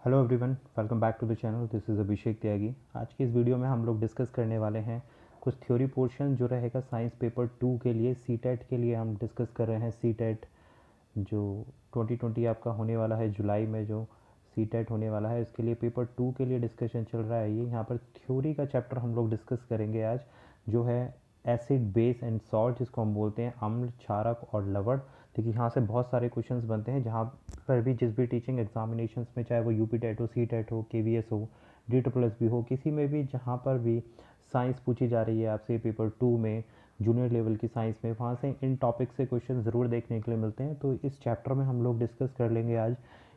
Hello everyone, welcome back to the channel. This is Abhishek Tyagi. आज की इस वीडियो में हम लोग डिस्कस करने वाले हैं कुछ थ्योरी पोर्शन जो रहेगा साइंस पेपर 2 के लिए, सी टेट के लिए हम डिस्कस कर रहे हैं। सी टेट जो 2020 आपका होने वाला है, जुलाई में जो सी टेट होने वाला है, इसके लिए पेपर 2 के लिए डिस्कशन चल रहा है। ये यहाँ पर थ्योरी का चैप्टर हम लोग डिस्कस करेंगे आज, जो है एसिड, बेस एंड सॉल्ट, जिसको हम बोलते हैं अम्ल, क्षारक और लवण। देखिए यहाँ से बहुत सारे क्वेश्चंस बनते हैं, जहाँ पर भी जिस भी टीचिंग एग्जामिनेशंस में, चाहे वो यूपी टेट हो, सी टेट हो, के वी एस हो, डी ट्रिपल एस बी हो, किसी में भी जहाँ पर भी साइंस पूछी जा रही है आपसे पेपर 2 में, जूनियर लेवल की साइंस में, वहाँ से इन टॉपिक से क्वेश्चन ज़रूर देखने के लिए मिलते हैं। तो इस चैप्टर में हम लोग डिस्कस कर लेंगे आज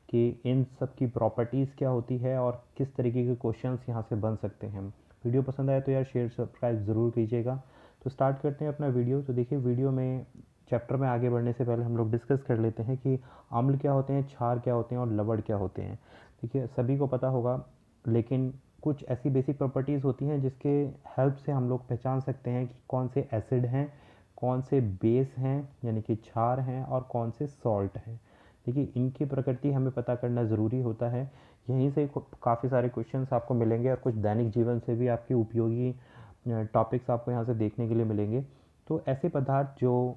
कि इन सब की प्रॉपर्टीज़ क्या होती है और किस तरीके के क्वेश्चंस यहाँ से बन सकते हैं। वीडियो पसंद आए तो यार शेयर सब्सक्राइब ज़रूर कीजिएगा। तो स्टार्ट करते हैं अपना वीडियो। तो देखिए, वीडियो में चैप्टर में आगे बढ़ने से पहले हम लोग डिस्कस कर लेते हैं कि अम्ल क्या होते हैं, क्षार क्या होते हैं और लवण क्या होते हैं। देखिए, सभी को पता होगा, लेकिन कुछ ऐसी बेसिक प्रॉपर्टीज़ होती हैं जिसके हेल्प से हम लोग पहचान सकते हैं कि कौन से एसिड हैं, कौन से बेस हैं यानी कि क्षार हैं, और कौन से सॉल्ट हैं। देखिए, इनकी प्रकृति हमें पता करना ज़रूरी होता है। यहीं से काफ़ी सारे क्वेश्चंस आपको मिलेंगे और कुछ दैनिक जीवन से भी आपके उपयोगी टॉपिक्स आपको यहाँ से देखने के लिए मिलेंगे। तो ऐसे पदार्थ जो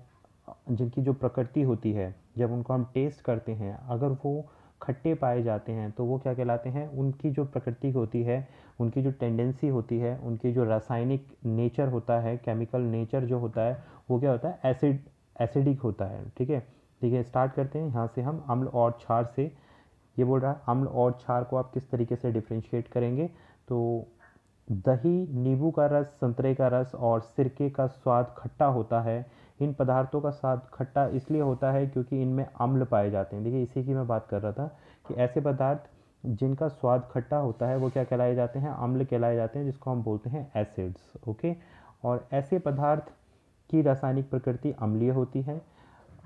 जिनकी जो प्रकृति होती है, जब उनको हम टेस्ट करते हैं, अगर वो खट्टे पाए जाते हैं तो वो क्या कहलाते हैं, उनकी जो प्रकृति होती है, उनकी जो टेंडेंसी होती है, उनकी जो रासायनिक नेचर होता है, केमिकल नेचर जो होता है, वो क्या होता है, एसिडिक होता है। ठीक है, देखिए स्टार्ट करते हैं यहाँ से हम अम्ल और क्षार से। ये बोल रहा है अम्ल और क्षार को आप किस तरीके से डिफ्रेंशिएट करेंगे। तो दही, नींबू का रस, संतरे का रस और सिरके का स्वाद खट्टा होता है। इन पदार्थों का स्वाद खट्टा इसलिए होता है क्योंकि इनमें अम्ल पाए जाते हैं। देखिए, इसी की मैं बात कर रहा था कि ऐसे पदार्थ जिनका स्वाद खट्टा होता है वो क्या कहलाए जाते हैं, अम्ल कहलाए जाते हैं, जिसको हम बोलते हैं एसिड्स। ओके, और ऐसे पदार्थ की रासायनिक प्रकृति अम्लीय होती है।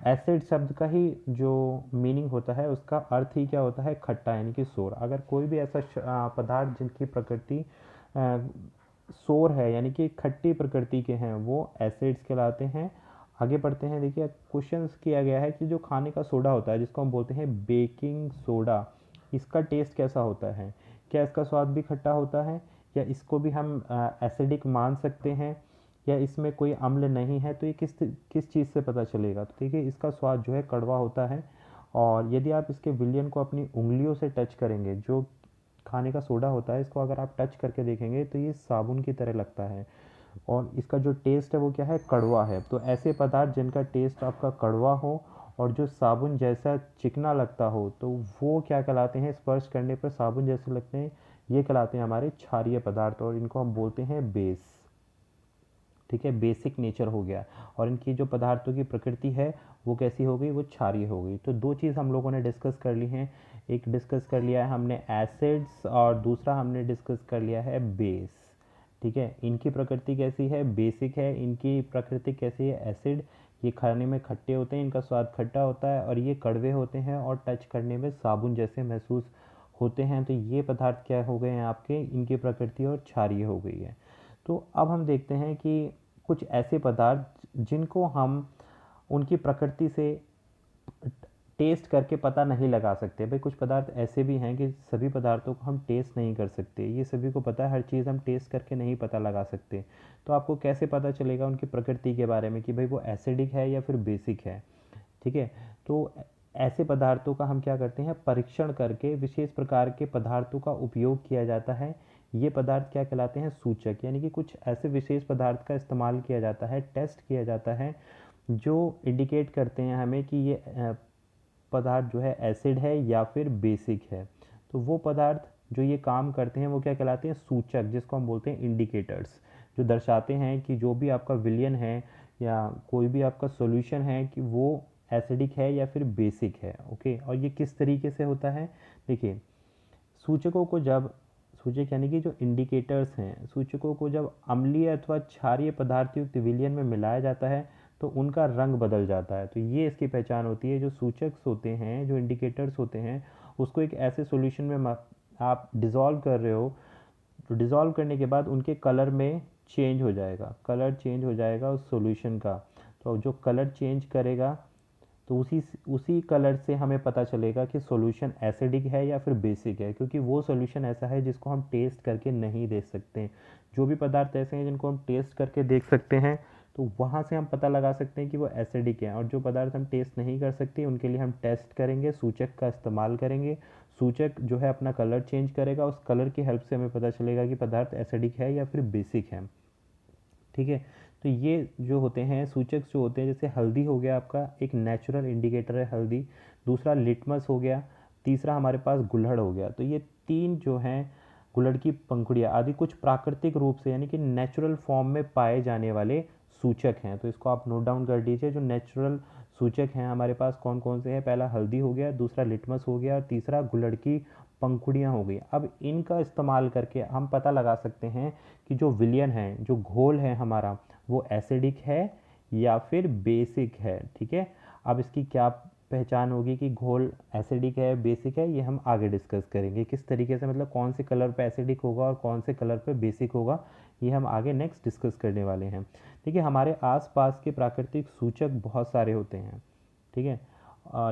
एसिड शब्द का ही जो मीनिंग होता है, उसका अर्थ ही क्या होता है, खट्टा यानी कि सोर। अगर कोई भी ऐसा पदार्थ जिनकी प्रकृति सोर है यानी कि खट्टी प्रकृति के हैं, वो एसिड्स कहलाते हैं। आगे बढ़ते हैं। देखिए, क्वेश्चन किया गया है कि जो खाने का सोडा होता है, जिसको हम बोलते हैं बेकिंग सोडा, इसका टेस्ट कैसा होता है। क्या इसका स्वाद भी खट्टा होता है, या इसको भी हम एसिडिक मान सकते हैं, या इसमें कोई अम्ल नहीं है। तो ये किस चीज़ से पता चलेगा। तो देखिए, इसका स्वाद जो है कड़वा होता है, और यदि आप इसके विलयन को अपनी उंगलियों से टच करेंगे, जो खाने का सोडा होता है, इसको अगर आप टच करके देखेंगे तो ये साबुन की तरह लगता है, और इसका जो टेस्ट है वो क्या है, कड़वा है। तो ऐसे पदार्थ जिनका टेस्ट आपका कड़वा हो और जो साबुन जैसा चिकना लगता हो, तो वो क्या कहलाते हैं, स्पर्श करने पर साबुन जैसे लगते हैं, ये कहलाते हैं हमारे क्षारीय पदार्थ, और इनको हम बोलते हैं बेस। ठीक है, बेसिक नेचर हो गया। और इनकी जो पदार्थों की प्रकृति है वो कैसी हो गई, वो क्षारीय हो गई। तो दो चीज़ हम लोगों ने डिस्कस कर ली हैं। एक डिस्कस कर लिया है हमने एसिड्स, और दूसरा हमने डिस्कस कर लिया है बेस। ठीक है, इनकी प्रकृति कैसी है, बेसिक है। इनकी प्रकृति कैसी है, एसिड। ये खाने में खट्टे होते हैं, इनका स्वाद खट्टा होता है, और ये कड़वे होते हैं और टच करने में साबुन जैसे महसूस होते हैं। तो ये पदार्थ क्या हो गए हैं आपके, इनकी प्रकृति और क्षारीय हो गई है। तो अब हम देखते हैं कि कुछ ऐसे पदार्थ जिनको हम उनकी प्रकृति से टेस्ट करके पता नहीं लगा सकते। भाई, कुछ पदार्थ ऐसे भी हैं कि सभी पदार्थों को हम टेस्ट नहीं कर सकते, ये सभी को पता है, हर चीज़ हम टेस्ट करके नहीं पता लगा सकते। तो आपको कैसे पता चलेगा उनकी प्रकृति के बारे में कि भाई वो एसिडिक है या फिर बेसिक है। ठीक है, तो ऐसे पदार्थों का हम क्या करते हैं, परीक्षण करके विशेष प्रकार के पदार्थों का उपयोग किया जाता है। ये पदार्थ क्या कहलाते हैं, सूचक, यानी कि कुछ ऐसे विशेष पदार्थ का इस्तेमाल किया जाता है, टेस्ट किया जाता है, जो इंडिकेट करते हैं हमें कि ये पदार्थ जो है एसिड है या फिर बेसिक है। तो वो पदार्थ जो ये काम करते हैं वो क्या कहलाते हैं, सूचक, जिसको हम बोलते हैं इंडिकेटर्स, जो दर्शाते हैं कि जो भी आपका विलयन है या कोई भी आपका सॉल्यूशन है कि वो एसिडिक है या फिर बेसिक है। ओके, और ये किस तरीके से होता है। देखिए, सूचकों को जब सूचक यानी कि जो इंडिकेटर्स हैं, सूचकों को जब अम्लीय अथवा क्षारीय पदार्थ युक्त विलयन में मिलाया जाता है तो उनका रंग बदल जाता है। तो ये इसकी पहचान होती है। जो सूचक होते हैं, जो इंडिकेटर्स होते हैं, उसको एक ऐसे सॉल्यूशन में आप डिज़ोल्व कर रहे हो, तो डिज़ोल्व करने के बाद उनके कलर में चेंज हो जाएगा, कलर चेंज हो जाएगा उस सॉल्यूशन का। तो जो कलर चेंज करेगा, तो उसी कलर से हमें पता चलेगा कि सॉल्यूशन एसिडिक है या फिर बेसिक है, क्योंकि वो सॉल्यूशन ऐसा है जिसको हम टेस्ट करके नहीं देख सकते। जो भी पदार्थ ऐसे हैं जिनको हम टेस्ट करके देख सकते हैं, तो वहाँ से हम पता लगा सकते हैं कि वो एसिडिक है। और जो पदार्थ हम टेस्ट नहीं कर सकते उनके लिए हम टेस्ट करेंगे, सूचक का इस्तेमाल करेंगे। सूचक जो है अपना कलर चेंज करेगा, उस कलर की हेल्प से हमें पता चलेगा कि पदार्थ एसिडिक है या फिर बेसिक है। ठीक है, तो ये जो होते हैं सूचक जो होते हैं, जैसे हल्दी हो गया आपका एक नेचुरल इंडिकेटर है हल्दी, दूसरा लिटमस हो गया, तीसरा हमारे पास गुल्हड़ हो गया। तो ये तीन जो हैं, गुल्हड़ की पंखुड़ियाँ आदि कुछ प्राकृतिक रूप से यानी कि नेचुरल फॉर्म में पाए जाने वाले सूचक हैं। तो इसको आप नोट डाउन कर लीजिए। जो नेचुरल सूचक हैं हमारे पास कौन कौन से हैं, पहला हल्दी हो गया, दूसरा लिटमस हो गया, तीसरा गुल्हड़ की पंखुड़ियाँ हो गई। अब इनका इस्तेमाल करके हम पता लगा सकते हैं कि जो विलयन है, जो घोल है हमारा, वो एसिडिक है या फिर बेसिक है। ठीक है, अब इसकी क्या पहचान होगी कि घोल एसिडिक है बेसिक है, ये हम आगे डिस्कस करेंगे किस तरीके से, मतलब कौन से कलर पे एसिडिक होगा और कौन से कलर पे बेसिक होगा, ये हम आगे नेक्स्ट डिस्कस करने वाले हैं। देखिए, हमारे आसपास के प्राकृतिक सूचक बहुत सारे होते हैं। ठीक है,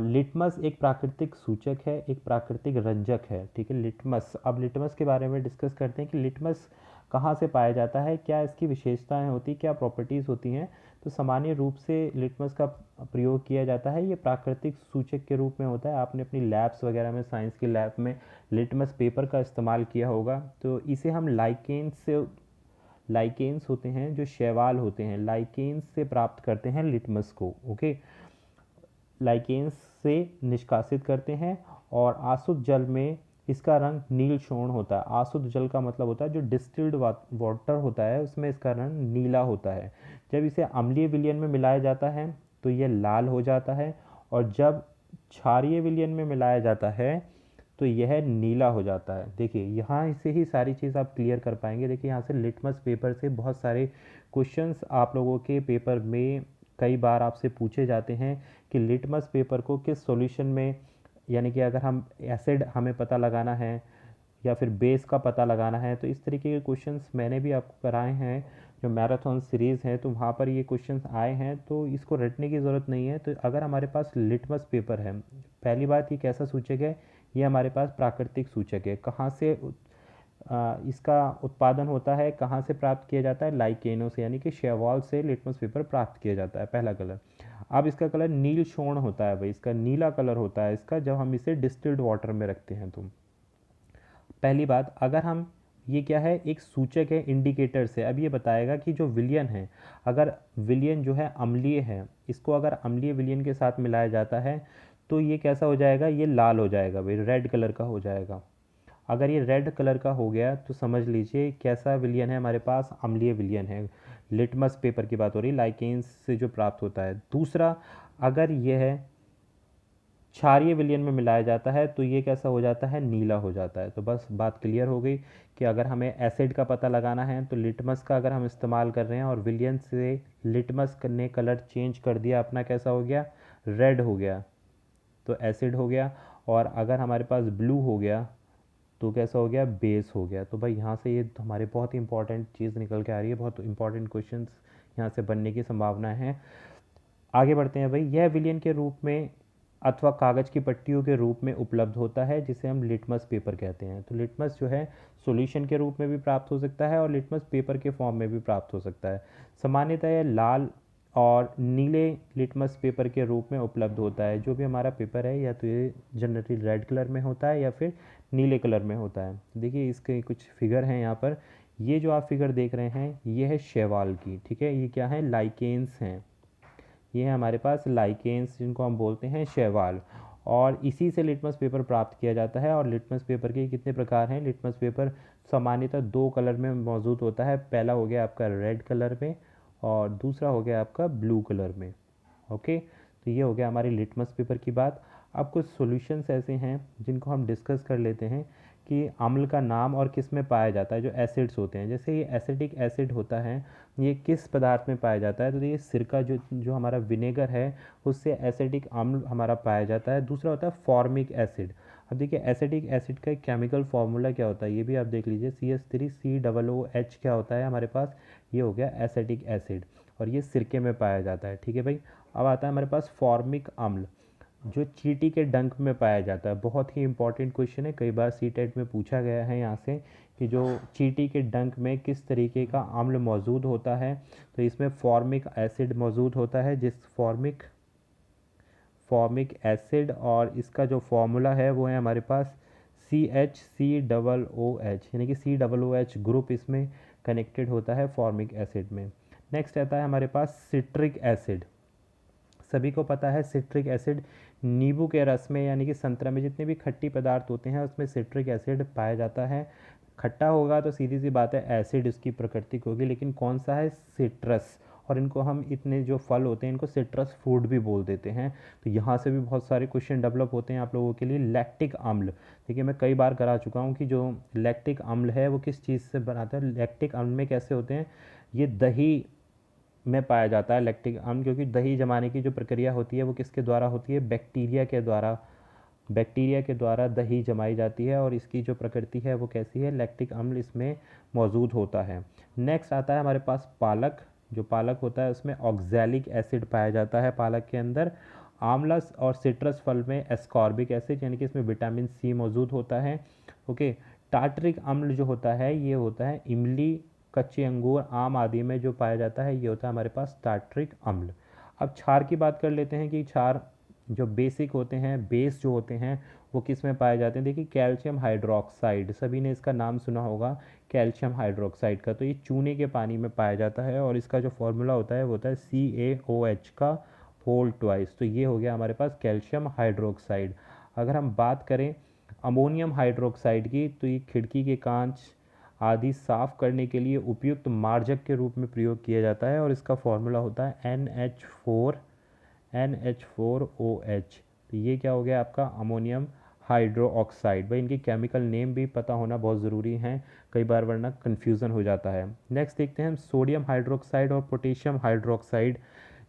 लिटमस एक प्राकृतिक सूचक है, एक प्राकृतिक रंजक है। ठीक है, लिटमस, अब लिटमस के बारे में डिस्कस करते हैं कि लिटमस कहाँ से पाया जाता है, क्या इसकी विशेषताएं होती, क्या प्रॉपर्टीज़ होती हैं। तो सामान्य रूप से लिटमस का प्रयोग किया जाता है, ये प्राकृतिक सूचक के रूप में होता है। आपने अपनी लैब्स वगैरह में, साइंस की लैब में लिटमस पेपर का इस्तेमाल किया होगा। तो इसे हम लाइकेन्स होते हैं जो शैवाल होते हैं, लाइकेन्स से प्राप्त करते हैं लिटमस को। ओके, लाइकेन्स से निष्कासित करते हैं और आसुत जल में इसका रंग नील शोण होता है। आसुत जल का मतलब होता है जो डिस्टिल्ड वाटर होता है, उसमें इसका रंग नीला होता है। जब इसे अम्लीय विलयन में मिलाया जाता है तो ये लाल हो जाता है, और जब क्षारीय विलयन में मिलाया जाता है तो यह नीला हो जाता है। देखिए, यहाँ से ही सारी चीज़ आप क्लियर कर पाएंगे। देखिए, यहाँ से लिटमस पेपर से बहुत सारे क्वेश्चंस आप लोगों के पेपर में कई बार आपसे पूछे जाते हैं कि लिटमस पेपर को किस सॉल्यूशन में, यानी कि अगर हम एसिड हमें पता लगाना है या फिर बेस का पता लगाना है, तो इस तरीके के क्वेश्चंस मैंने भी आपको कराए हैं। जो मैराथन सीरीज़ है तो वहाँ पर ये क्वेश्चंस आए हैं, तो इसको रटने की ज़रूरत नहीं है। तो अगर हमारे पास लिटमस पेपर है, पहली बात ये कैसा सूचक है, ये हमारे पास प्राकृतिक सूचक है। कहाँ से इसका उत्पादन होता है, कहाँ से प्राप्त किया जाता है, लाइकेनों से, यानी कि शैवाल से लिटमस पेपर प्राप्त किया जाता है। पहला कलर। अब इसका कलर नील शोण होता है भाई, इसका नीला कलर होता है इसका, जब हम इसे डिस्टिल्ड वाटर में रखते हैं। तो पहली बात, अगर हम, ये क्या है, एक सूचक है, इंडिकेटर से। अब ये बताएगा कि जो विलयन है, अगर विलयन जो है अम्लीय है, इसको अगर अम्लीय विलयन के साथ मिलाया जाता है तो ये कैसा हो जाएगा, ये लाल हो जाएगा भाई, रेड कलर का हो जाएगा। अगर ये रेड कलर का हो गया तो समझ लीजिए कैसा विलयन है हमारे पास, अम्लीय विलयन है। लिटमस पेपर की बात हो रही, लाइकेन्स से जो प्राप्त होता है। दूसरा, अगर यह क्षारीय विलयन में मिलाया जाता है तो ये कैसा हो जाता है, नीला हो जाता है। तो बस बात क्लियर हो गई कि अगर हमें एसिड का पता लगाना है तो लिटमस का अगर हम इस्तेमाल कर रहे हैं और विलयन से लिटमस ने कलर चेंज कर दिया अपना, कैसा हो गया, रेड हो गया, तो एसिड हो गया। और अगर हमारे पास ब्लू हो गया तो कैसा हो गया, बेस हो गया। तो भाई यहाँ से ये हमारे बहुत ही इंपॉर्टेंट चीज़ निकल के आ रही है, बहुत इंपॉर्टेंट क्वेश्चंस यहाँ से बनने की संभावना है। आगे बढ़ते हैं भाई। यह विलयन के रूप में अथवा कागज़ की पट्टियों के रूप में उपलब्ध होता है, जिसे हम लिटमस पेपर कहते हैं। तो लिटमस जो है सॉल्यूशन के रूप में भी प्राप्त हो सकता है और लिटमस पेपर के फॉर्म में भी प्राप्त हो सकता है। सामान्यतः यह लाल और नीले लिटमस पेपर के रूप में उपलब्ध होता है। जो भी हमारा पेपर है, या तो ये जनरली रेड कलर में होता है या फिर नीले कलर में होता है। देखिए, इसके कुछ फिगर हैं यहाँ पर। ये जो आप फिगर देख रहे हैं ये है शैवाल की। ठीक है, ये क्या है, लाइकेन्स हैं। ये है हमारे पास लाइकेन्स, जिनको हम बोलते हैं शैवाल, और इसी से लिटमस पेपर प्राप्त किया जाता है। और लिटमस पेपर के कितने प्रकार हैं, लिटमस पेपर सामान्यतः दो कलर में मौजूद होता है। पहला हो गया आपका रेड कलर में और दूसरा हो गया आपका ब्लू कलर में। ओके, तो ये हो गया हमारी लिटमस पेपर की बात। अब कुछ सॉल्यूशंस ऐसे हैं जिनको हम डिस्कस कर लेते हैं कि अम्ल का नाम और किस में पाया जाता है। जो एसिड्स होते हैं, जैसे ये एसिडिक एसिड होता है, ये किस पदार्थ में पाया जाता है, तो ये सिरका जो जो हमारा विनेगर है उससे एसिडिक अम्ल हमारा पाया जाता है। दूसरा होता है फॉर्मिक एसिड। अब देखिए, एसिडिक एसिड का केमिकल फार्मूला क्या होता है, ये भी आप देख लीजिए। CH3COOH क्या होता है हमारे पास, ये हो गया एसिडिक एसिड, और ये सिरके में पाया जाता है। ठीक है भाई। अब आता है हमारे पास फॉर्मिक अम्ल, जो चींटी के डंक में पाया जाता है। बहुत ही इंपॉर्टेंट क्वेश्चन है, कई बार सीटेट में पूछा गया है यहाँ से कि जो चींटी के डंक में किस तरीके का अम्ल मौजूद होता है। तो इसमें फॉर्मिक एसिड मौजूद होता है, जिस फॉर्मिक एसिड, और इसका जो फॉर्मूला है वो है हमारे पास CHCOOH, यानी कि COOH ग्रुप इसमें कनेक्टेड होता है फॉर्मिक एसिड में। नेक्स्ट आता है हमारे पास सिट्रिक एसिड। सभी को पता है सिट्रिक एसिड नींबू के रस में, यानी कि संतरा में जितने भी खट्टी पदार्थ होते हैं उसमें सिट्रिक एसिड पाया जाता है। खट्टा होगा तो सीधी सी बात है एसिड इसकी प्रकृति होगी, लेकिन कौन सा है? सिट्रस। और इनको हम इतने जो फल होते हैं इनको सिट्रस फ्रूट भी बोल देते हैं। तो यहाँ से भी बहुत सारे क्वेश्चन डेवलप होते हैं आप लोगों के लिए। लैक्टिक अम्ल, देखिए मैं कई बार करा चुका हूँ कि जो लैक्टिक अम्ल है वो किस चीज़ से बनाता है। लैक्टिक अम्ल में कैसे होते हैं? ये दही में पाया जाता है लैक्टिक अम्ल, क्योंकि दही जमाने की जो प्रक्रिया होती है वो किसके द्वारा होती है? बैक्टीरिया के द्वारा। बैक्टीरिया के द्वारा दही जमाई जाती है और इसकी जो प्रकृति है वो कैसी है? लैक्टिक अम्ल इसमें मौजूद होता है। नेक्स्ट आता है हमारे पास पालक। जो पालक होता है उसमें ऑक्सैलिक एसिड पाया जाता है पालक के अंदर। आंवला और सिट्रस फल में एस्कॉर्बिक एसिड, यानी कि इसमें विटामिन सी मौजूद होता है। ओके। टार्टरिक अम्ल जो होता है ये होता है इमली, कच्चे अंगूर, आम आदि में जो पाया जाता है ये होता है हमारे पास टार्टरिक अम्ल। अब क्षार की बात कर लेते हैं कि क्षार जो बेसिक होते हैं, बेस जो होते हैं वो किस में पाए जाते हैं? देखिए कैल्शियम हाइड्रोक्साइड, सभी ने इसका नाम सुना होगा कैल्शियम हाइड्रोक्साइड का। तो ये चूने के पानी में पाया जाता है और इसका जो फॉर्मूला होता है वो होता है CaOH का होल ट्वाइस। तो ये हो गया हमारे पास कैल्शियम हाइड्रोक्साइड। अगर हम बात करें अमोनियम हाइड्रोक्साइड की, तो ये खिड़की के कांच आदि साफ करने के लिए उपयुक्त मार्जक के रूप में प्रयोग किया जाता है और इसका फॉर्मूला होता है NH4OH। तो ये क्या हो गया आपका? Ammonium hydro oxide. भाई इनकी केमिकल नेम भी पता होना बहुत ज़रूरी है, कई बार वरना कन्फ्यूज़न हो जाता है। नेक्स्ट देखते हैं हम सोडियम हाइड्रोक्साइड और पोटेशियम हाइड्रोक्साइड।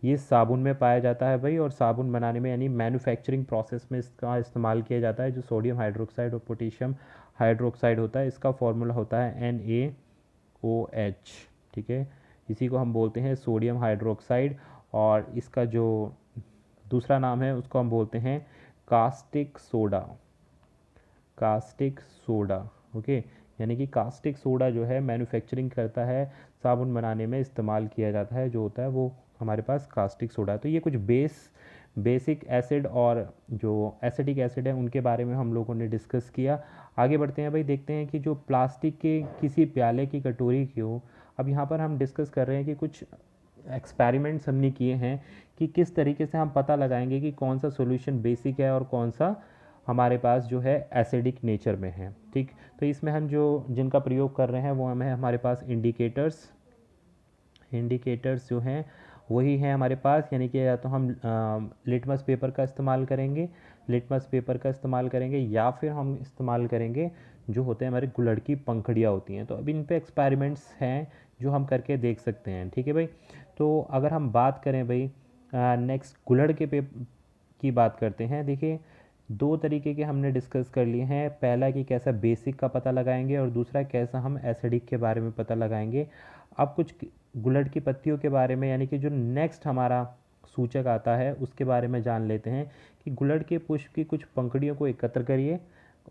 ये साबुन में पाया जाता है भाई, और साबुन बनाने में यानी मैन्युफैक्चरिंग प्रोसेस में इसका इस्तेमाल किया जाता है। जो सोडियम हाइड्रोक्साइड और पोटेशियम हाइड्रोक्साइड होता है इसका फॉर्मूला होता है NaOH। ठीक है, इसी को हम बोलते हैं सोडियम हाइड्रोक्साइड। और इसका जो दूसरा नाम है उसको हम बोलते हैं caustic soda. Caustic soda. Okay, यानी कि कास्टिक सोडा जो है मैन्युफैक्चरिंग करता है, साबुन बनाने में इस्तेमाल किया जाता है, जो होता है वो हमारे पास कास्टिक सोडा। तो ये कुछ बेसिक एसिड और जो एसिटिक एसिड है उनके बारे में हम लोगों ने डिस्कस किया। आगे बढ़ते हैं भाई, देखते हैं कि जो प्लास्टिक के किसी प्याले की कटोरी क्यों। अब यहाँ पर हम डिस्कस कर रहे हैं कि कुछ एक्सपेरिमेंट्स हमने किए हैं कि किस तरीके से हम पता लगाएंगे कि कौन सा सॉल्यूशन बेसिक है और कौन सा हमारे पास जो है एसिडिक नेचर में है। ठीक, तो इसमें हम जो जिनका प्रयोग कर रहे हैं वो हमें हमारे पास इंडिकेटर्स जो हैं वही हैं हमारे पास, यानी कि या तो हम लिटमस पेपर का इस्तेमाल करेंगे या फिर हम इस्तेमाल करेंगे जो होते हैं हमारे गुलड़ की पंखुड़ियाँ होती हैं। तो अभी इन पे एक्सपेरिमेंट्स हैं जो हम करके देख सकते हैं। ठीक है भाई, तो अगर हम बात करें भाई नेक्स्ट गुलड़ के की बात करते हैं। देखिए दो तरीके के हमने डिस्कस कर लिए हैं, पहला कि कैसा बेसिक का पता लगाएंगे और दूसरा कैसा हम एसिडिक के बारे में पता लगाएंगे। अब कुछ गुलड़ की पत्तियों के बारे में, यानी कि जो नेक्स्ट हमारा सूचक आता है उसके बारे में जान लेते हैं कि गुलड़ के पुष्प की कुछ पंखुड़ियों को एकत्र करिए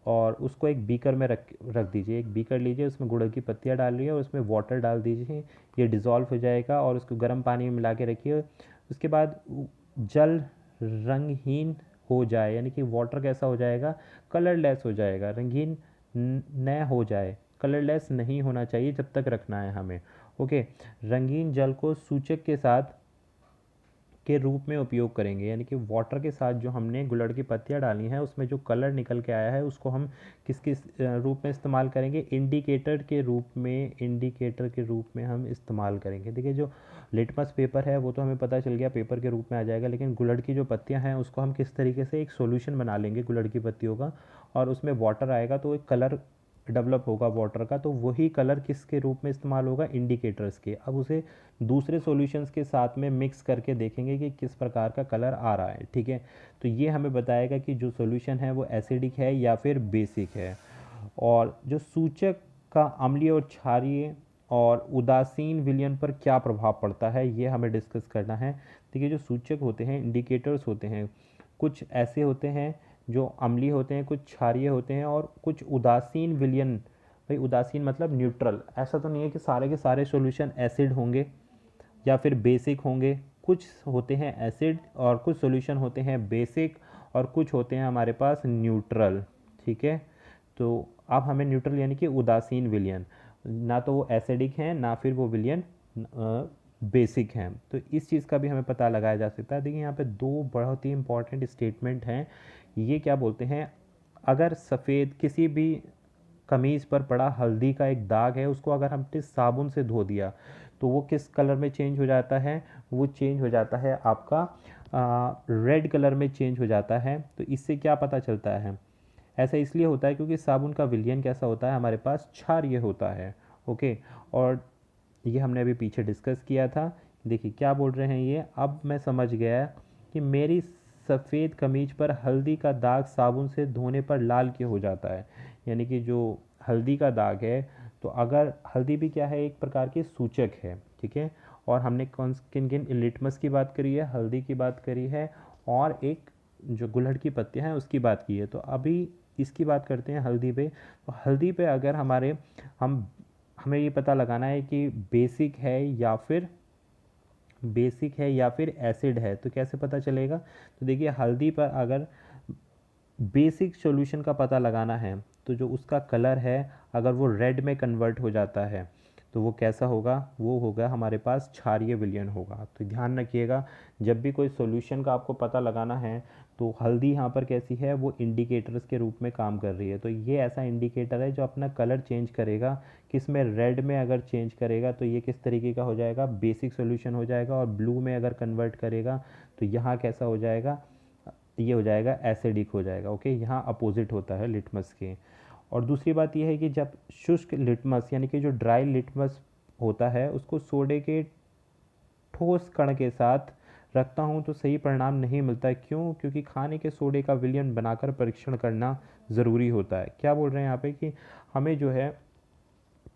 और उसको एक बीकर में रख दीजिए। एक बीकर लीजिए, उसमें गुड़ की पत्तियाँ डालिए और उसमें वाटर डाल दीजिए, ये डिज़ोल्व हो जाएगा और उसको गर्म पानी में मिला के रखिए। उसके बाद जल रंगहीन हो जाए, यानी कि वाटर कैसा हो जाएगा? कलरलेस हो जाएगा, रंगीन न हो जाए, कलरलेस नहीं होना चाहिए जब तक रखना है हमें। ओके, रंगीन जल को सूचक के साथ के रूप में उपयोग करेंगे, यानी कि वाटर के साथ जो हमने गुलड़ की पत्तियां डाली हैं उसमें जो कलर निकल के आया है उसको हम किस किस रूप में इस्तेमाल करेंगे? इंडिकेटर के रूप में हम इस्तेमाल करेंगे। देखिए जो लिटमस पेपर है वो तो हमें पता चल गया पेपर के रूप में आ जाएगा, लेकिन गुलड़ की जो पत्तियां हैं उसको हम किस तरीके से एक सॉल्यूशन बना लेंगे गुलड़ की पत्तियों का, और उसमें वाटर आएगा तो एक कलर डेवलप होगा वाटर का, तो वही कलर किसके रूप में इस्तेमाल होगा? इंडिकेटर्स के। अब उसे दूसरे सॉल्यूशंस के साथ में मिक्स करके देखेंगे कि किस प्रकार का कलर आ रहा है। ठीक है, तो ये हमें बताएगा कि जो सॉल्यूशन है वो एसिडिक है या फिर बेसिक है। और जो सूचक का अम्लीय और क्षारीय और उदासीन विलयन पर क्या प्रभाव पड़ता है, ये हमें डिस्कस करना है। देखिए जो सूचक होते हैं, इंडिकेटर्स होते हैं, कुछ ऐसे होते हैं जो अम्लीय होते हैं, कुछ क्षारीय होते हैं और कुछ उदासीन विलयन। भाई उदासीन मतलब न्यूट्रल, ऐसा तो नहीं है कि सारे के सारे सॉल्यूशन एसिड होंगे या फिर बेसिक होंगे। कुछ होते हैं एसिड और कुछ सॉल्यूशन होते हैं बेसिक और कुछ होते हैं हमारे पास न्यूट्रल। ठीक है, तो अब हमें न्यूट्रल यानी कि उदासीन विलयन, ना तो वो एसिडिक हैं ना फिर वो विलयन बेसिक हैं, तो इस चीज़ का भी हमें पता लगाया जा सकता है। देखिए यहाँ पे दो बहुत ही इंपॉर्टेंट स्टेटमेंट हैं। ये क्या बोलते हैं, अगर सफ़ेद किसी भी कमीज़ पर पड़ा हल्दी का एक दाग है, उसको अगर हमने साबुन से धो दिया तो वो किस कलर में चेंज हो जाता है, वो चेंज हो जाता है आपका रेड कलर में चेंज हो जाता है। तो इससे क्या पता चलता है, ऐसा इसलिए होता है क्योंकि साबुन का विलयन कैसा होता है, हमारे पास क्षारीय होता है। ओके, और ये हमने अभी पीछे डिस्कस किया था। देखिए क्या बोल रहे हैं ये, अब मैं समझ गया कि मेरी सफ़ेद कमीज पर हल्दी का दाग साबुन से धोने पर लाल क्यों हो जाता है। यानी कि जो हल्दी का दाग है, तो अगर हल्दी भी क्या है, एक प्रकार की सूचक है। ठीक है, और हमने कौन किन किन लिटमस की बात करी है, हल्दी की बात करी है और एक जो गुलहड़ की पत्तियां हैं उसकी बात की है। तो अभी इसकी बात करते हैं हल्दी पे। तो हल्दी पे अगर हम हमें ये पता लगाना है कि बेसिक है या फिर एसिड है, तो कैसे पता चलेगा। तो देखिए हल्दी पर अगर बेसिक सॉल्यूशन का पता लगाना है तो जो उसका कलर है अगर वो रेड में कन्वर्ट हो जाता है तो वो कैसा होगा, वो होगा हमारे पास क्षारीय विलयन होगा। तो ध्यान रखिएगा, जब भी कोई सॉल्यूशन का आपको पता लगाना है तो हल्दी यहाँ पर कैसी है, वो इंडिकेटर्स के रूप में काम कर रही है। तो ये ऐसा इंडिकेटर है जो अपना कलर चेंज करेगा, किस में, रेड में अगर चेंज करेगा तो ये किस तरीके का हो जाएगा, बेसिक सॉल्यूशन हो जाएगा, और ब्लू में अगर कन्वर्ट करेगा तो यहाँ कैसा हो जाएगा, ये हो जाएगा एसिडिक हो जाएगा। ओके, यहाँ अपोजिट होता है लिटमस के। और दूसरी बात यह है कि जब शुष्क लिटमस यानी कि जो ड्राई लिटमस होता है उसको सोडे के ठोस कण के साथ रखता हूँ तो सही परिणाम नहीं मिलता है। क्यों, क्योंकि खाने के सोडे का विलयन बनाकर परीक्षण करना ज़रूरी होता है। क्या बोल रहे हैं यहाँ पे कि हमें जो है,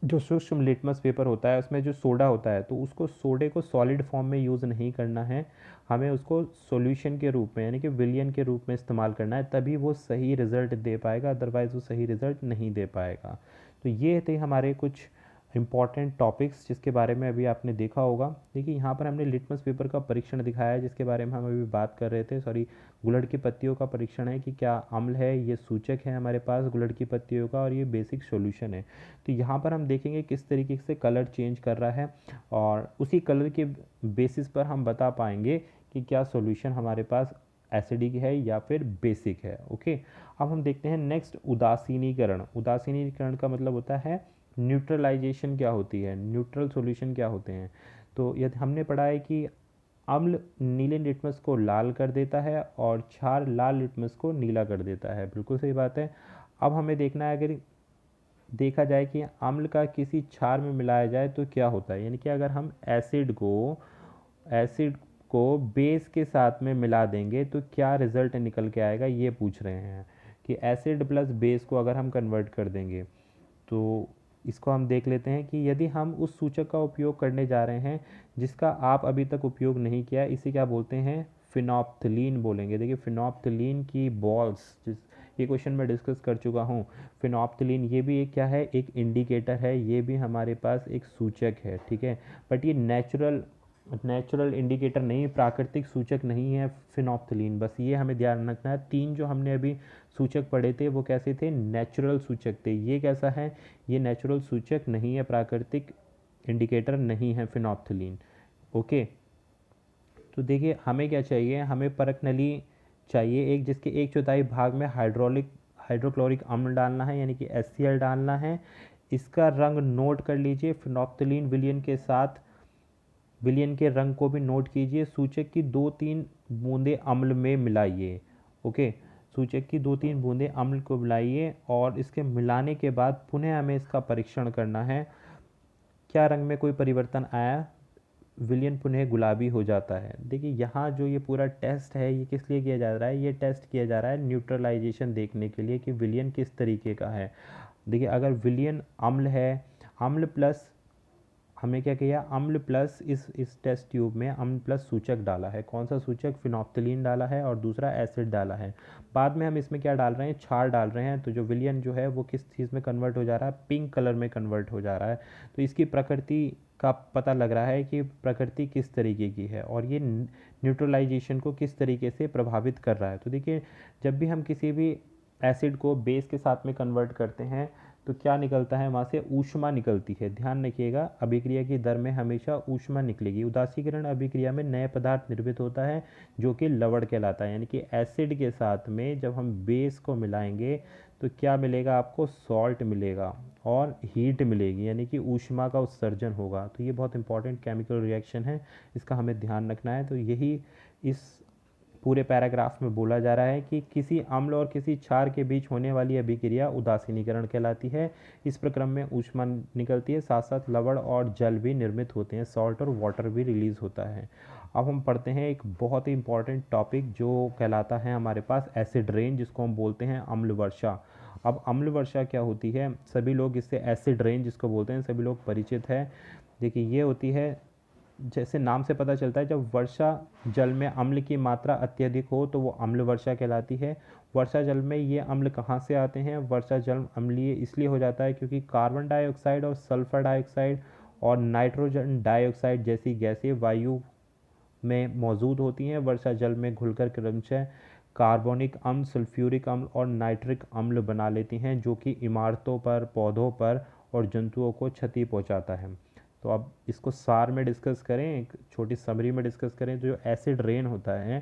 जो सूक्ष्म लिटमस पेपर होता है उसमें जो सोडा होता है, तो उसको सोडे को सॉलिड फॉर्म में यूज़ नहीं करना है, हमें उसको सॉल्यूशन के रूप में यानी कि विलयन के रूप में इस्तेमाल करना है, तभी वो सही रिज़ल्ट दे पाएगा, अदरवाइज़ वो सही रिज़ल्ट नहीं दे पाएगा। तो ये थे हमारे कुछ इंपॉर्टेंट टॉपिक्स जिसके बारे में अभी आपने देखा होगा। देखिए यहाँ पर हमने लिटमस पेपर का परीक्षण दिखाया है जिसके बारे में हम अभी बात कर रहे थे, सॉरी, गुलड़ की पत्तियों का परीक्षण है कि क्या अम्ल है, ये सूचक है हमारे पास गुलड़ की पत्तियों का, और ये बेसिक सॉल्यूशन है। तो यहाँ पर हम देखेंगे किस तरीके से कलर चेंज कर रहा है और उसी कलर के बेसिस पर हम बता पाएंगे कि क्या सॉल्यूशन हमारे पास एसिडिक है या फिर बेसिक है। ओके, अब हम देखते हैं नेक्स्ट, उदासीनीकरण। उदासीनीकरण का मतलब होता है न्यूट्रलाइजेशन क्या होती है, न्यूट्रल सॉल्यूशन क्या होते हैं। तो यदि हमने पढ़ा है कि अम्ल नीले लिटमस को लाल कर देता है और क्षार लाल लिटमस को नीला कर देता है, बिल्कुल सही बात है। अब हमें देखना है, अगर देखा जाए कि अम्ल का किसी क्षार में मिलाया जाए तो क्या होता है, यानी कि अगर हम एसिड को बेस के साथ में मिला देंगे तो क्या रिजल्ट निकल के आएगा, ये पूछ रहे हैं कि एसिड प्लस बेस को अगर हम कन्वर्ट कर देंगे तो इसको हम देख लेते हैं कि यदि हम उस सूचक का उपयोग करने जा रहे हैं जिसका आप अभी तक उपयोग नहीं किया, इसे क्या बोलते हैं, फिनॉप्थलीन बोलेंगे। देखिए फिनॉप्थलीन की बॉल्स, जिस ये क्वेश्चन मैं डिस्कस कर चुका हूँ। फिनॉप्थलीन ये भी एक क्या है, एक इंडिकेटर है, ये भी हमारे पास एक सूचक है। ठीक है, बट ये नेचुरल इंडिकेटर नहीं, प्राकृतिक सूचक नहीं है फिनॉप्थलीन, बस ये हमें ध्यान रखना है। तीन जो हमने अभी सूचक पढ़े थे वो कैसे थे, नेचुरल सूचक थे। ये कैसा है, ये नेचुरल सूचक नहीं है, प्राकृतिक इंडिकेटर नहीं है फिनॉप्थलीन। ओके, तो देखिए हमें क्या चाहिए, हमें परख नली चाहिए एक, जिसके 1/4 भाग में हाइड्रोक्लोरिक अम्ल डालना है यानी कि HCl डालना है। इसका रंग नोट कर लीजिए, फिनॉप्थलीन विलयन के रंग को भी नोट कीजिए। सूचक की 2-3 बूंदें अम्ल में मिलाइए। ओके, सूचक की 2-3 बूंदें अम्ल को मिलाइए और इसके मिलाने के बाद पुनः हमें इसका परीक्षण करना है। क्या रंग में कोई परिवर्तन आया, विलयन पुनः गुलाबी हो जाता है। देखिए यहाँ जो ये पूरा टेस्ट है ये किस लिए किया जा रहा है, ये टेस्ट किया जा रहा है न्यूट्रलाइजेशन देखने के लिए कि विलयन किस तरीके का है। देखिए अगर विलयन अम्ल है, अम्ल प्लस हमें क्या किया, अम्ल प्लस इस टेस्ट ट्यूब में अम्ल प्लस सूचक डाला है। कौन सा सूचक, फिनोप्थलीन डाला है और दूसरा एसिड डाला है। बाद में हम इसमें क्या डाल रहे हैं, क्षार डाल रहे हैं। तो जो विलयन जो है वो किस चीज़ में कन्वर्ट हो जा रहा है, पिंक कलर में कन्वर्ट हो जा रहा है। तो इसकी प्रकृति का पता लग रहा है कि प्रकृति किस तरीके की है और ये न्यूट्रलाइजेशन को किस तरीके से प्रभावित कर रहा है। तो देखिए, जब भी हम किसी भी एसिड को बेस के साथ में कन्वर्ट करते हैं तो क्या निकलता है, वहाँ से ऊष्मा निकलती है। ध्यान रखिएगा, अभिक्रिया की दर में हमेशा ऊष्मा निकलेगी। उदासीकरण अभिक्रिया में नए पदार्थ निर्मित होता है जो कि लवण कहलाता है। यानी कि एसिड के साथ में जब हम बेस को मिलाएंगे तो क्या मिलेगा आपको, सॉल्ट मिलेगा और हीट मिलेगी, यानी कि ऊष्मा का उत्सर्जन होगा। तो ये बहुत इंपॉर्टेंट केमिकल रिएक्शन है, इसका हमें ध्यान रखना है। तो यही इस पूरे पैराग्राफ में बोला जा रहा है कि किसी अम्ल और किसी क्षार के बीच होने वाली अभिक्रिया उदासीनीकरण कहलाती है। इस प्रक्रम में ऊष्मा निकलती है, साथ साथ लवण और जल भी निर्मित होते हैं, सॉल्ट और वाटर भी रिलीज होता है। अब हम पढ़ते हैं एक बहुत ही इंपॉर्टेंट टॉपिक जो कहलाता है हमारे पास एसिड रेन, जिसको हम बोलते हैं अम्ल वर्षा। अब अम्ल वर्षा क्या होती है, सभी लोग इससे एसिड रेन जिसको बोलते हैं सभी लोग परिचित है। देखिए, ये होती है, जैसे नाम से पता चलता है, जब वर्षा जल में अम्ल की मात्रा अत्यधिक हो तो वो अम्ल वर्षा कहलाती है। वर्षा जल में ये अम्ल कहाँ से आते हैं, वर्षा जल अम्लीय इसलिए हो जाता है क्योंकि कार्बन डाइऑक्साइड और सल्फर डाइऑक्साइड और नाइट्रोजन डाइऑक्साइड जैसी गैसें वायु में मौजूद होती हैं। वर्षा जल में घुलकर क्रमशः कार्बोनिक अम्ल, सल्फ्यूरिक अम्ल और नाइट्रिक अम्ल बना लेती हैं, जो कि इमारतों पर, पौधों पर और जंतुओं को क्षति पहुंचाता है। तो अब इसको सार में डिस्कस करें, एक छोटी समरी में डिस्कस करें, तो जो एसिड रेन होता है,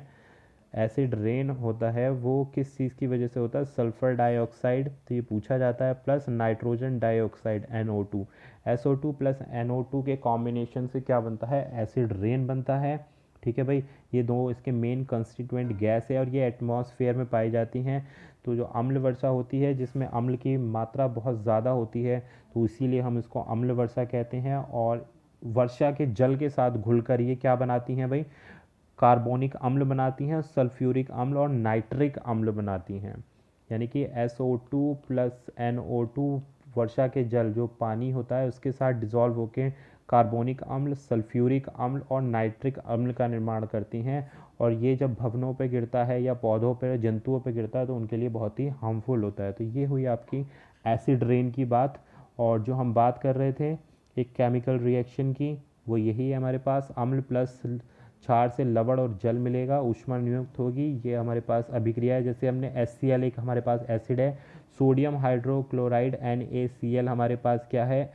एसिड रेन होता है वो किस चीज़ की वजह से होता है, सल्फर डाइऑक्साइड, तो ये पूछा जाता है, plus nitrogen dioxide NO2, SO2 plus NO2 के कॉम्बिनेशन से क्या बनता है, एसिड रेन बनता है। ठीक है भाई, ये दो इसके मेन कंस्टिट्यूएंट गैस है और ये एटमॉस्फेयर में पाई जाती हैं। तो जो अम्ल वर्षा होती है जिसमें अम्ल की मात्रा बहुत ज़्यादा होती है, तो इसीलिए हम इसको अम्ल वर्षा कहते हैं। और वर्षा के जल के साथ घुलकर ये क्या बनाती हैं भाई, कार्बोनिक अम्ल बनाती हैं, सल्फ्यूरिक अम्ल और नाइट्रिक अम्ल बनाती हैं। यानी कि SO2 प्लस NO2 वर्षा के जल जो पानी होता है उसके साथ डिजॉल्व होकर कार्बोनिक अम्ल, सल्फ्यूरिक अम्ल और नाइट्रिक अम्ल का निर्माण करती हैं। और ये जब भवनों पर गिरता है या पौधों पर, जंतुओं पर गिरता है तो उनके लिए बहुत ही हार्मफुल होता है। तो ये हुई आपकी एसिड रेन की बात। और जो हम बात कर रहे थे एक केमिकल रिएक्शन की, वो यही है हमारे पास, अम्ल प्लस क्षार से लवण और जल मिलेगा, ऊष्मा नियुक्त होगी। ये हमारे पास अभिक्रिया है। जैसे हमने HCl एक हमारे पास एसिड है, सोडियम हाइड्रोक्लोराइड NaCl हमारे पास क्या है,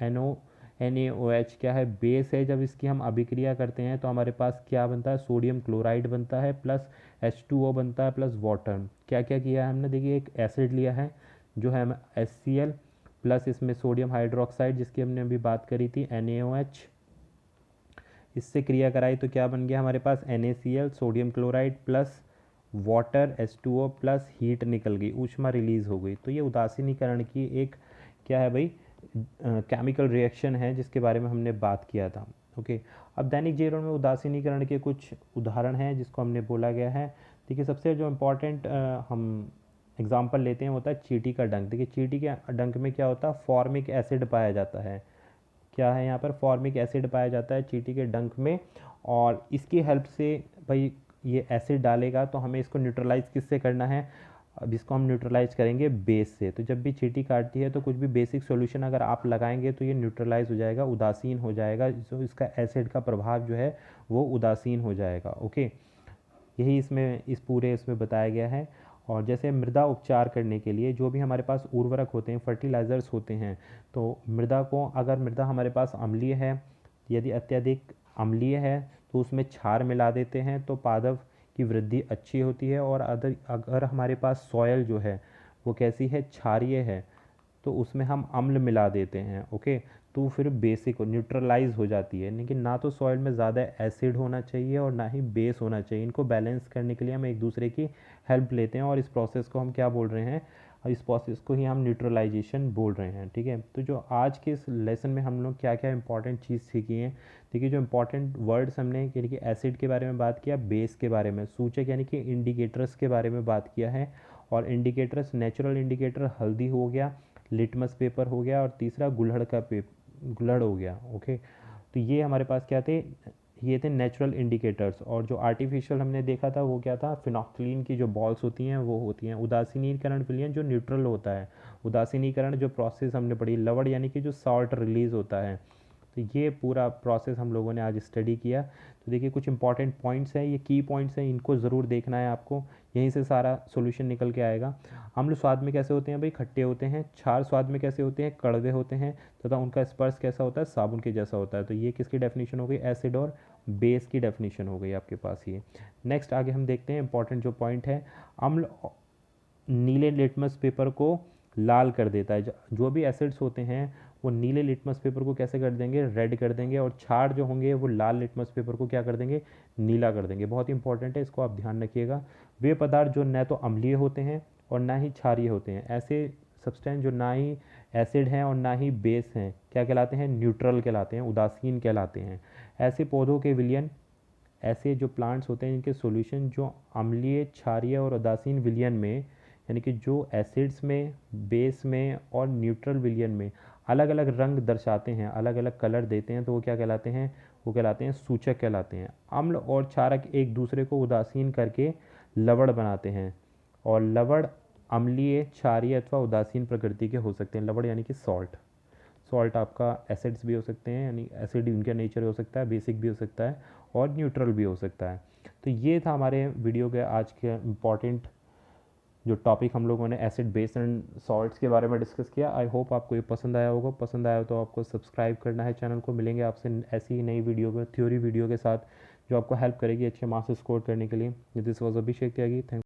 NaOH क्या है, बेस है। जब इसकी हम अभिक्रिया करते हैं तो हमारे पास क्या बनता है, सोडियम क्लोराइड बनता है, प्लस H2O बनता है, प्लस वाटर। क्या क्या किया है हमने, देखिए एक एसिड लिया है जो है HCl, प्लस इसमें सोडियम हाइड्रोक्साइड जिसकी हमने अभी बात करी थी NaOH, इससे क्रिया कराई तो क्या बन गया हमारे पास, NaCl, sodium chloride plus water H2O plus heat निकल गई, ऊष्मा रिलीज हो गई। तो ये उदासीनीकरण की एक क्या है भाई, केमिकल रिएक्शन है जिसके बारे में हमने बात किया था। ओके, अब दैनिक जीवन में उदासीनीकरण के कुछ उदाहरण हैं जिसको हमने बोला गया है। देखिए, सबसे जो इम्पोर्टेंट हम एग्जाम्पल लेते हैं होता है चींटी का डंक। देखिए, चींटी के डंक में क्या होता है, फॉर्मिक एसिड पाया जाता है। क्या है यहाँ पर, फॉर्मिक एसिड पाया जाता है चींटी के डंक में। और इसकी हेल्प से भाई ये एसिड डालेगा तो हमें इसको न्यूट्रलाइज किससे करना है, अब इसको हम न्यूट्रलाइज करेंगे बेस से। तो जब भी चींटी काटती है तो कुछ भी बेसिक सॉल्यूशन अगर आप लगाएंगे तो ये न्यूट्रलाइज हो जाएगा, उदासीन हो जाएगा, जो इसका एसिड का प्रभाव जो है वो उदासीन हो जाएगा। ओके, यही इसमें इस पूरे इसमें बताया गया है। और जैसे मृदा उपचार करने के लिए जो भी हमारे पास उर्वरक होते हैं, फर्टिलाइज़र्स होते हैं, तो मृदा को, अगर मृदा हमारे पास अम्लीय है, यदि अत्यधिक अम्लीय है तो उसमें क्षार मिला देते हैं तो पादप की वृद्धि अच्छी होती है। और अगर हमारे पास सॉयल जो है वो कैसी है, क्षारीय है, तो उसमें हम अम्ल मिला देते हैं। ओके, तो फिर बेसिक न्यूट्रलाइज हो जाती है। लेकिन ना तो सॉइल में ज़्यादा एसिड होना चाहिए और ना ही बेस होना चाहिए, इनको बैलेंस करने के लिए हम एक दूसरे की हेल्प लेते हैं और इस प्रोसेस को हम क्या बोल रहे हैं, इस प्रोसेस को ही हम न्यूट्रलाइजेशन बोल रहे हैं। ठीक है, तो जो आज के इस लेसन में हम लोग क्या क्या इंपॉर्टेंट चीज़ सीखी हैं, देखिए जो इंपॉर्टेंट वर्ड्स हमने यानी कि एसिड के बारे में बात किया, बेस के बारे में, सूचक यानी कि इंडिकेटर्स के बारे में बात किया है। और इंडिकेटर्स, नेचुरल इंडिकेटर हल्दी हो गया, लिटमस पेपर हो गया और तीसरा गुल्हड़ का गुल्हड़ हो गया। ओके, तो तो ये हमारे पास क्या थे, ये थे नेचुरल इंडिकेटर्स। और जो आर्टिफिशियल हमने देखा था वो क्या था, फिनोक्सिलीन की जो बॉल्स होती हैं वो होती हैं। उदासीनीकरण विलयन जो न्यूट्रल होता है, उदासीनीकरण जो प्रोसेस हमने पढ़ी, लवण यानी कि जो सॉल्ट रिलीज होता है। तो ये पूरा प्रोसेस हम लोगों ने आज स्टडी किया। तो देखिए कुछ इंपॉर्टेंट पॉइंट्स हैं, ये की पॉइंट्स हैं, इनको ज़रूर देखना है आपको, यहीं से सारा सॉल्यूशन निकल के आएगा। अम्ल स्वाद में कैसे होते हैं भाई, खट्टे होते हैं। क्षार स्वाद में कैसे होते हैं, कड़वे होते हैं। तथा उनका स्पर्श कैसा होता है, साबुन के जैसा होता है। तो ये किसकी डेफिनेशन हो गई, एसिड और बेस की डेफिनेशन हो गई आपके पास ये। नेक्स्ट आगे हम देखते हैं इंपॉर्टेंट जो पॉइंट है, अम्ल नीले लिटमस पेपर को लाल कर देता है। जो भी एसिड्स होते हैं वो नीले लिटमस पेपर को कैसे कर देंगे, रेड कर देंगे। और क्षार जो होंगे वो लाल लिटमस पेपर को क्या कर देंगे, नीला कर देंगे। बहुत इंपॉर्टेंट है, इसको आप ध्यान रखिएगा। वे पदार्थ जो न तो अम्लीय होते हैं और ना ही क्षारीय होते हैं, ऐसे सब्सटेंस जो ना ही एसिड हैं और ना ही बेस हैं, क्या कहलाते हैं, न्यूट्रल कहलाते हैं, उदासीन कहलाते हैं। ऐसे पौधों के विलयन, ऐसे जो प्लांट्स होते हैं इनके सॉल्यूशन जो अम्लीय, क्षारीय और उदासीन विलयन में, यानी कि जो एसिड्स में, बेस में और न्यूट्रल विलयन में अलग अलग रंग दर्शाते हैं, अलग अलग कलर देते हैं, तो वो क्या कहलाते हैं, वो कहलाते हैं सूचक कहलाते हैं। अम्ल और क्षारक एक दूसरे को उदासीन करके लवण बनाते हैं। और लवण अम्लीय, क्षारीय अथवा उदासीन प्रकृति के हो सकते हैं। लवण यानी कि सॉल्ट, सॉल्ट आपका एसिड्स भी हो सकते हैं, यानी एसिड इनका नेचर हो सकता है, बेसिक भी हो सकता है और न्यूट्रल भी हो सकता है। तो ये था हमारे वीडियो के आज के इम्पॉर्टेंट जो टॉपिक हम लोगों ने एसिड बेस एंड सॉल्ट्स के बारे में डिस्कस किया। आई होप आपको ये पसंद आया होगा। पसंद आया तो आपको सब्सक्राइब करना है चैनल को। मिलेंगे आपसे ऐसी ही नई वीडियो थ्योरी वीडियो के साथ जो आपको हेल्प करेगी अच्छे मार्क्स स्कोर करने के लिए। This was Abhishek Tyagi. Thank